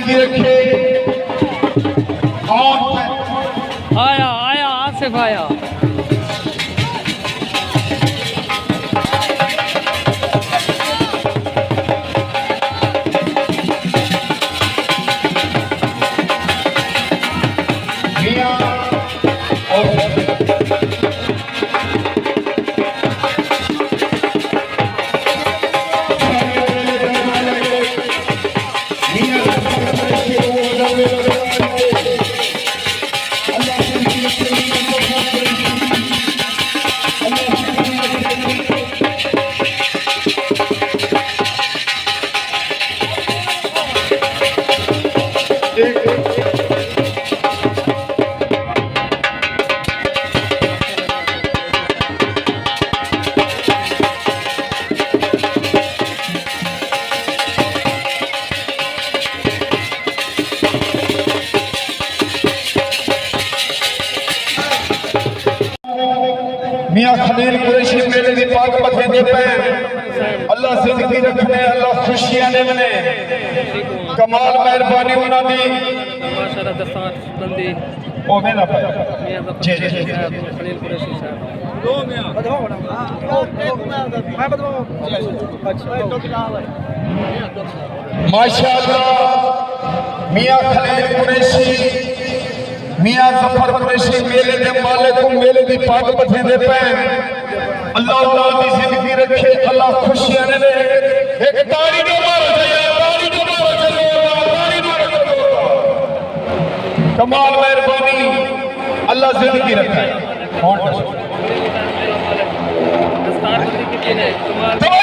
जिंदगी रखे। आया आया आसिफ आया। मियां खलील कुरैशी मेले दी पाक मथे दे पे अल्लाह जिंदगी रखने, अल्लाह खुशियां देवने, कमाल मेहरबानी उन्हां दी माशाअल्लाह दस्तार बंदी ओ मेरा भाई मियां जी जी खलील कुरैशी साहब। दो मियां बताओ ना। मैं बताऊं अच्छा माशाअल्लाह मियां खलील कुरैशी मियां जफर कुरैशी मेले दे मालिक मेले दी पाक मथे दे पे अल्लाह औलाद दी जिंदगी रखे, अल्लाह खुशियां दे। एक ताली दो मारो चाहिए, ताली दो मारो चाहिए, ताली दो रखो। कमाल मेहरबानी अल्लाह जिंदगी रखे। दस्तार बंदी कितने कमाल